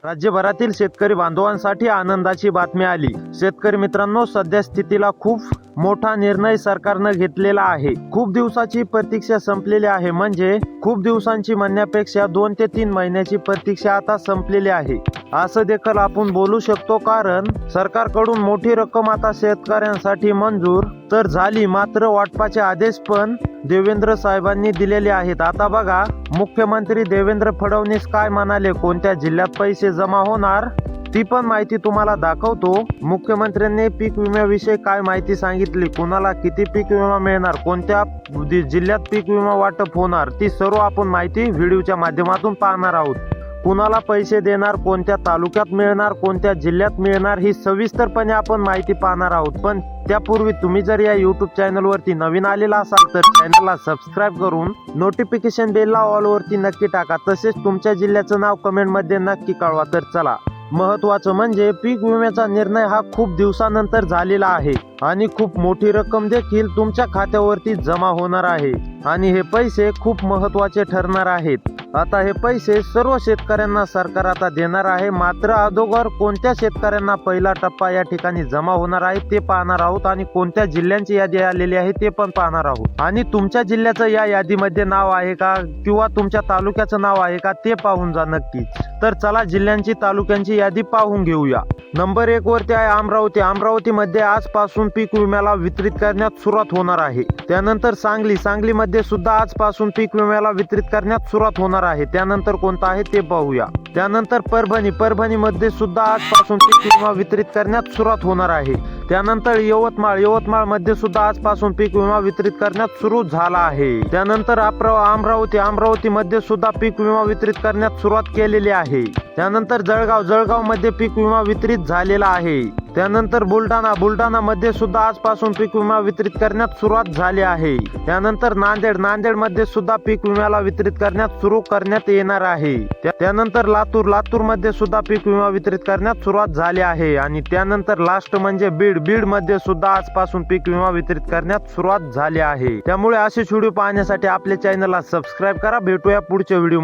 राज्यभरातील शेतकरी बांधवांसाठी आनंदाची बातमी आली। शेतकरी मित्रांनो, सध्या स्थितीला खूप मोठा निर्णय सरकारनं घेतलेला आहे। खूप दिवसाची प्रतीक्षा संपलेली आहे। म्हणजे खूप दिवसांची म्हणण्यापेक्षा 2 ते 3 महिन्याची प्रतीक्षा आता संपलेली आहे असं देखील आपण बोलू शकतो। कारण सरकारकडून मोठी रक्कम आता शेतकऱ्यांसाठी मंजूर तर झाली, मात्र वाटपाचे आदेश पण देवेंद्र साहेबांनी दिलेले आहेत। आता बघा, मुख्यमंत्री देवेंद्र फडणवीस काय म्हणाले, कोणत्या जिल्ह्यात पैसे जमा होणार ती पण माहिती तुम्हाला दाखवतो। मुख्यमंत्र्यांनी पीक विम्याविषयी काय माहिती सांगितली, कुणाला किती पीक विमा मिळणार, कोणत्या जिल्ह्यात पीक विमा वाटप होणार, ती सर्व आपण माहिती व्हिडिओच्या माध्यमातून पाहणार आहोत। कुणाला पैसे देणार, कोणत्या तालुक्यात मिळणार, कोणत्या जिल्ह्यात मिळणार, ही सविस्तरपणे आपण माहिती पाहणार आहोत। पण त्यापूर्वी तुम्ही जर या YouTube चॅनलवरती नवीन आलेला असाल तर चॅनलला सबस्क्राईब करून नोटिफिकेशन बेलला ऑल वरती नक्की टाका। तसेच तुमच्या जिल्ह्याचं नाव कमेंटमध्ये नक्की कळवा। तर चला, महत्त्वाचं म्हणजे पीक विम्याचा निर्णय हा खूप दिवसानंतर झालेला आहे आणि खूप मोठी रक्कम देखील तुमच्या खात्यावरती जमा होणार आहे आणि हे पैसे खूप महत्त्वाचे ठरणार आहेत। आता हे पैसे सर्व शेतकऱ्यांना सरकार आता देणार आहे। मात्र अगोदर कोणत्या शेतकऱ्यांना पहिला टप्पा या ठिकाणी जमा होणार आहे ते पाहणार आहोत आणि कोणत्या जिल्ह्यांची यादी आलेली आहे ते पण पाहणार आहोत आणि तुमच्या जिल्ह्याचं या यादीमध्ये नाव आहे का किंवा तुमच्या तालुक्याचं नाव आहे का ते पाहून जा नक्कीच। तर चला, जिल्ह्यांची तालुक्यांची यादी पाहून घेऊया। नंबर 1 वरती आहे अमरावती। अमरावतीमध्ये आजपासून पीक विम्याला वितरित करण्यास सुरुवात होणार आहे। त्यानंतर सांगलीमध्ये सुद्धा आजपासून पीक विम्याला वितरित करण्यास सुरुवात होणार आहे। त्यानंतर कोणता आहे ते पाहूया। त्यानंतर परभणीमध्ये सुद्धा आजपासून पीक विमा वितरित करण्यास सुरुवात होणार आहे। त्यानंतर यवतमाळमध्ये सुद्धा आजपासून पीक विमा वितरित करण्यास सुरू झाला आहे। त्यानंतर अमरावतीमध्ये सुद्धा पीक विमा वितरित करण्यास सुरुवात केलेली आहे। त्यानंतर जळगावमध्ये पीक विमा वितरित झालेला आहे। त्यानंतर बुलढाणामध्ये सुद्धा आजपासून पीक विमा वितरित करण्यास सुरुवात झाली आहे। त्यानंतर नांदेडमध्ये सुद्धा पीक विम्याला वितरित करण्यात येणार आहे। त्यानंतर लातूरमध्ये सुद्धा पीक विमा वितरित करण्यास सुरुवात झाली आहे। आणि त्यानंतर लास्ट म्हणजे बीडमध्ये सुद्धा आजपासून पीक विमा वितरित करण्यास सुरुवात झाली आहे। त्यामुळे असेच व्हिडिओ पाहण्यासाठी आपल्या चॅनलला सबस्क्राईब करा। भेटूया पुढच्या व्हिडिओ मध्ये।